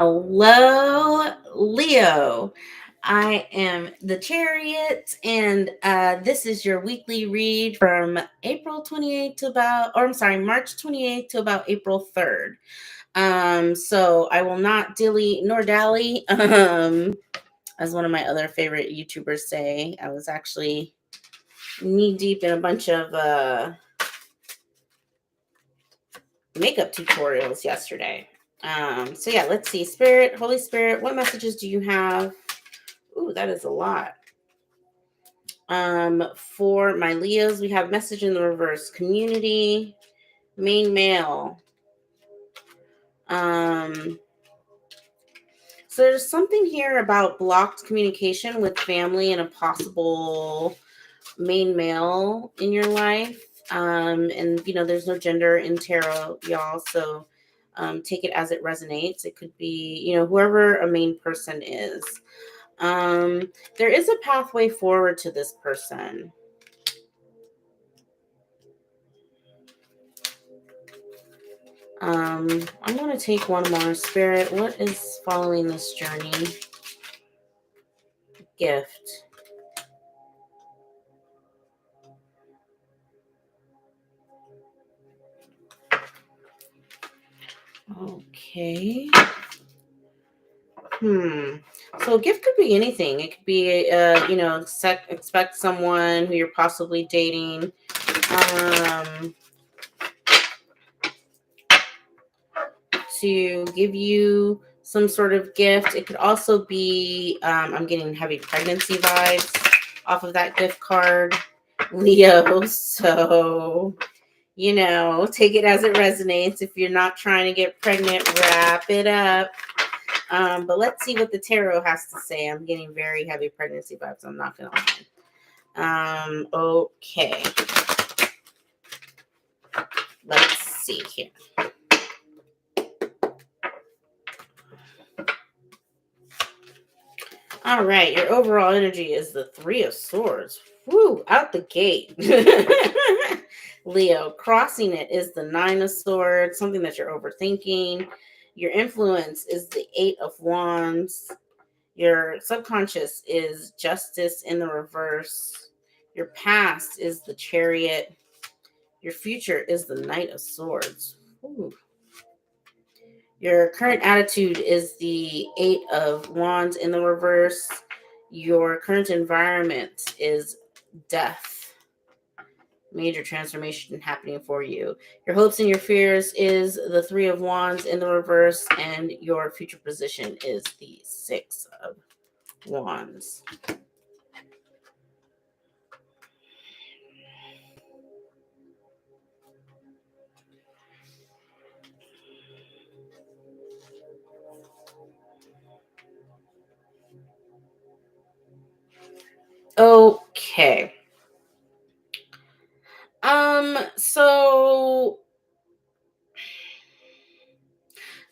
Hello, Leo. I am the Chariot, and this is your weekly read from April 28th to March 28th to about April 3rd. So I will not dilly nor dally, as one of my other favorite YouTubers say. I was actually knee deep in a bunch of makeup tutorials yesterday. So yeah, let's see. Spirit, Holy Spirit, what messages do you have? Ooh, that is a lot. For my Leos, we have message in the reverse, community, main male. So there's something here about blocked communication with family and a possible main male in your life. And there's no gender in tarot, y'all. So take it as it resonates. It could be, whoever a main person is. There is a pathway forward to this person. I'm going to take one more. Spirit, what is following this journey? Gift. Okay. So a gift could be anything. It could be, expect someone who you're possibly dating. To give you some sort of gift. It could also be, I'm getting heavy pregnancy vibes off of that gift card, Leo. So, take it as it resonates. If you're not trying to get pregnant, wrap it up. But let's see what the tarot has to say. I'm getting very heavy pregnancy vibes. I'm not going to lie. Okay. Let's see here. All right, your overall energy is the Three of Swords. Woo, out the gate. Leo, crossing it is the Nine of Swords, something that you're overthinking. Your influence is the Eight of Wands. Your subconscious is Justice in the reverse. Your past is the Chariot. Your future is the Knight of Swords. Ooh. Your current attitude is the Eight of Wands in the reverse. Your current environment is death. Major transformation happening for you. Your hopes and your fears is the Three of Wands in the reverse, and your future position is the Six of Wands. Okay. So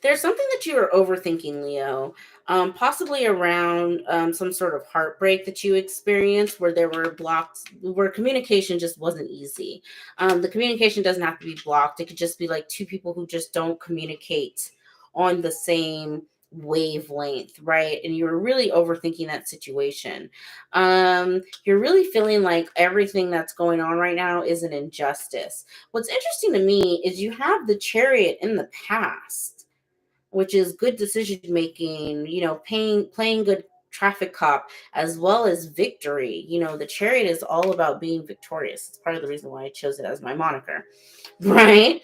there's something that you are overthinking, Leo. Possibly around some sort of heartbreak that you experienced where there were blocks, where communication just wasn't easy. The communication doesn't have to be blocked. It could just be like two people who just don't communicate on the same wavelength, right? And you're really overthinking that situation. You're really feeling like everything that's going on right now is an injustice. What's interesting to me is you have the Chariot in the past, which is good decision making, playing good traffic cop, as well as victory. The Chariot is all about being victorious. It's part of the reason why I chose it as my moniker, right?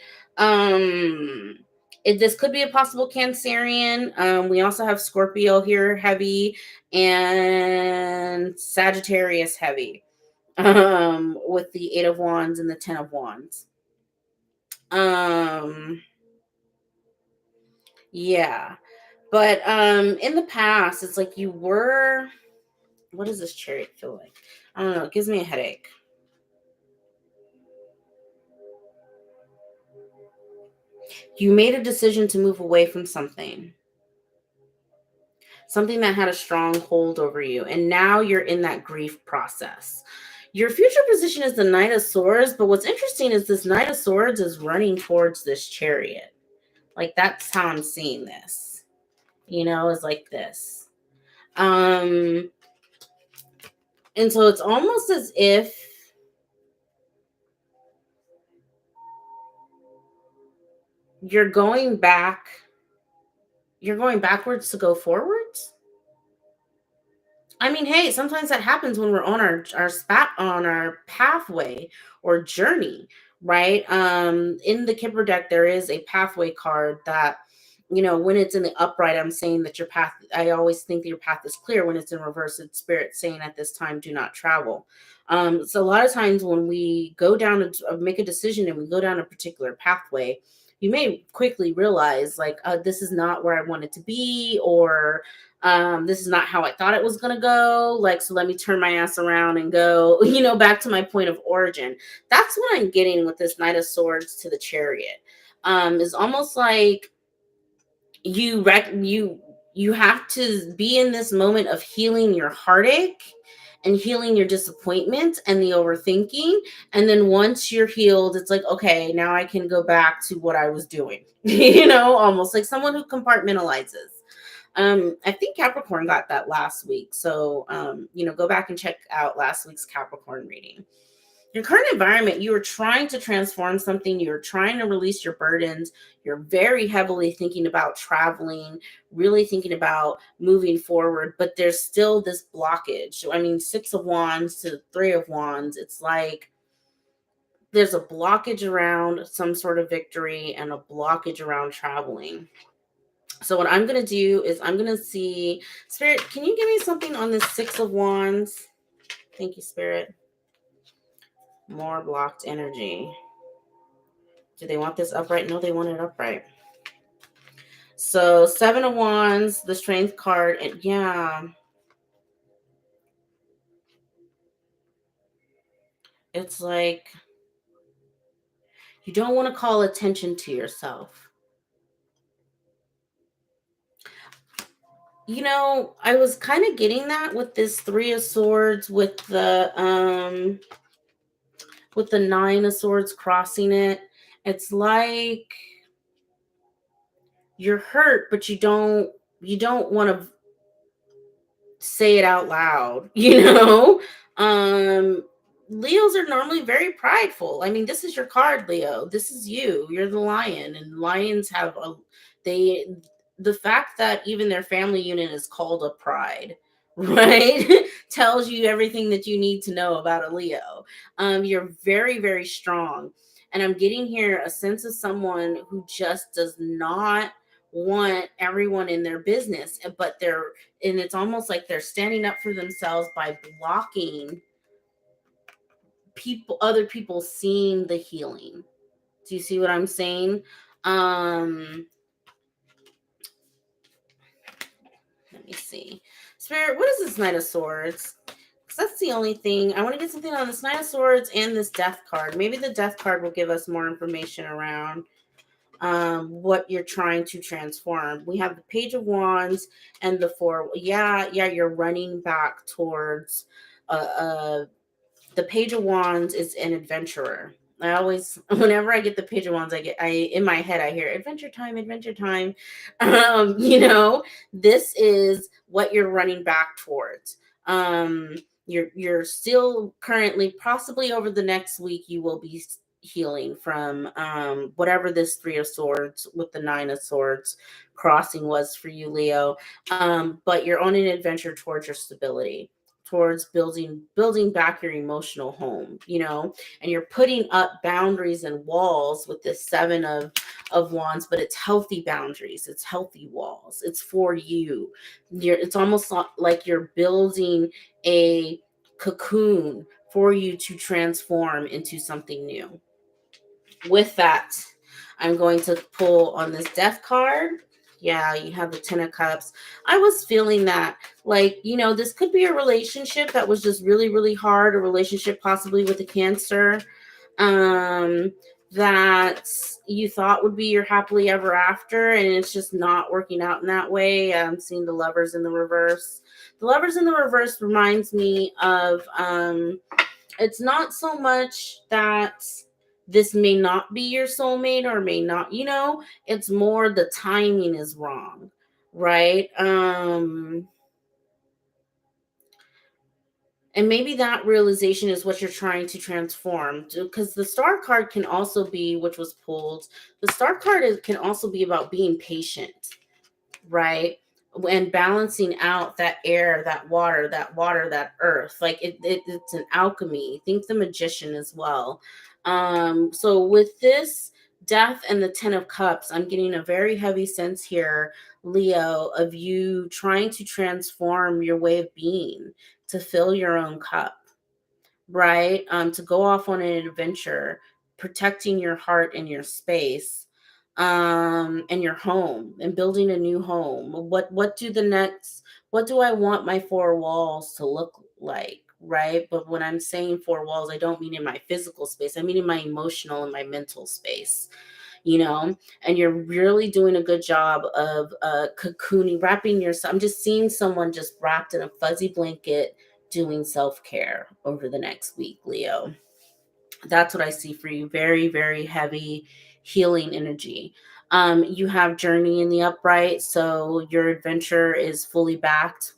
This could be a possible Cancerian. We also have Scorpio here heavy, and Sagittarius heavy, with the Eight of Wands and the Ten of Wands. Yeah. But in the past, it's like you were, what does this Chariot feel like? I don't know. It gives me a headache. You made a decision to move away from something that had a strong hold over you. And now you're in that grief process. Your future position is the Knight of Swords. But what's interesting is this Knight of Swords is running towards this Chariot. Like, that's how I'm seeing this. is like this. Um, and so it's almost as if you're going back, you're going backwards to go forwards. I mean, hey, sometimes that happens when we're on our spat on our pathway or journey, right? In the Kipper deck, there is a pathway card that, when it's in the upright, I'm saying that your path. I always think that your path is clear. When it's in reverse, it's spirit saying at this time, do not travel. So a lot of times when we go down and make a decision and we go down a particular pathway, you may quickly realize like this is not where I wanted to be, or this is not how I thought it was going to go. Like, so let me turn my ass around and go, back to my point of origin. That's what I'm getting with this Knight of Swords to the Chariot. Is almost like you have to be in this moment of healing your heartache and healing your disappointment and the overthinking. And then once you're healed, it's like, okay, now I can go back to what I was doing, almost like someone who compartmentalizes. I think Capricorn got that last week. So, go back and check out last week's Capricorn reading. Your current environment, you are trying to transform something, you're trying to release your burdens, you're very heavily thinking about traveling, really thinking about moving forward, but there's still this blockage. I mean, 6 of Wands to 3 of Wands, it's like there's a blockage around some sort of victory and a blockage around traveling. So what I'm going to do is I'm going to see, Spirit, can you give me something on this 6 of Wands? Thank you, Spirit. More blocked energy. Do they want this upright? No, they want it upright. So 7 of Wands, the Strength card, and yeah. It's like you don't want to call attention to yourself. I was kind of getting that with this 3 of Swords with the 9 of Swords crossing it. It's like you're hurt, but you don't want to say it out loud, Leos are normally very prideful. I mean, this is your card, Leo. This is you. You're the lion, and lions have they the fact that even their family unit is called a pride, right? Tells you everything that you need to know about a Leo. You're very, very strong. And I'm getting here a sense of someone who just does not want everyone in their business, but it's almost like they're standing up for themselves by blocking other people seeing the healing. Do you see what I'm saying? Let me see. Spirit, what is this Knight of Swords? Because that's the only thing. I want to get something on this Knight of Swords and this Death card. Maybe the Death card will give us more information around what you're trying to transform. We have the Page of Wands and the 4. Yeah, you're running back towards the Page of Wands is an adventurer. I always, whenever I get the Page of Wands, in my head, I hear adventure time, adventure time. This is what you're running back towards. You're still currently, possibly over the next week, you will be healing from whatever this 3 of Swords with the 9 of Swords crossing was for you, Leo. But you're on an adventure towards your stability, towards building back your emotional home, and you're putting up boundaries and walls with this 7 of Wands, but it's healthy boundaries, it's healthy walls, it's for you. It's almost like you're building a cocoon for you to transform into something new. With that, I'm going to pull on this Death card. Yeah, you have the 10 of Cups. I was feeling that, like, this could be a relationship that was just really, really hard, a relationship possibly with a Cancer, that you thought would be your happily ever after, and it's just not working out in that way. I'm seeing the Lovers in the reverse. The Lovers in the reverse reminds me of, it's not so much that this may not be your soulmate or may not, it's more the timing is wrong, right? And maybe that realization is what you're trying to transform, because the star card can also be, which was pulled, the star card can also be about being patient, right? And balancing out that air, that water, that earth. Like it's an alchemy. Think the magician as well. So with this death and the 10 of cups, I'm getting a very heavy sense here, Leo, of you trying to transform your way of being to fill your own cup, right? To go off on an adventure, protecting your heart and your space, and your home, and building a new home. What do I want my four walls to look like? Right. But when I'm saying four walls, I don't mean in my physical space. I mean in my emotional and my mental space, you know, and you're really doing a good job of cocooning, wrapping yourself. I'm just seeing someone just wrapped in a fuzzy blanket doing self-care over the next week, Leo. That's what I see for you. Very, very heavy healing energy. You have journey in the upright, so your adventure is fully backed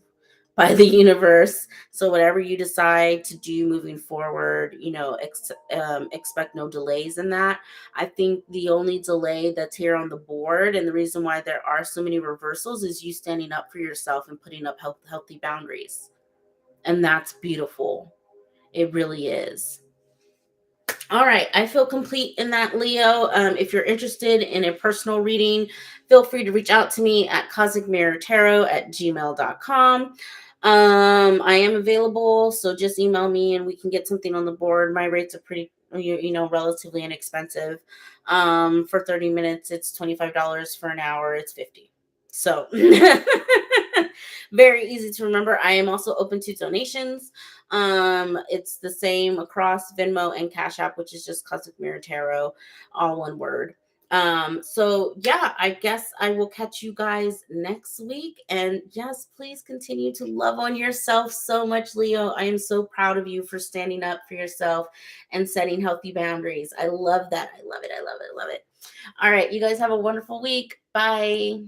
by the universe. So whatever you decide to do moving forward, expect no delays in that. I think the only delay that's here on the board, and the reason why there are so many reversals, is you standing up for yourself and putting up healthy boundaries. And that's beautiful. It really is. All right, I feel complete in that, Leo. If you're interested in a personal reading, feel free to reach out to me at cosmicmirrortarot@gmail.com. I am available, so just email me and we can get something on the board. My rates are pretty, relatively inexpensive. For 30 minutes, it's $25. For an hour, it's 50. So very easy to remember. I am also open to donations. It's the same across Venmo and Cash App, which is just Cosmic Mirror Tarot, all one word. So yeah, I guess I will catch you guys next week. And yes, please continue to love on yourself so much, Leo. I am so proud of you for standing up for yourself and setting healthy boundaries. I love that. I love it. I love it. I love it. All right, you guys have a wonderful week. Bye.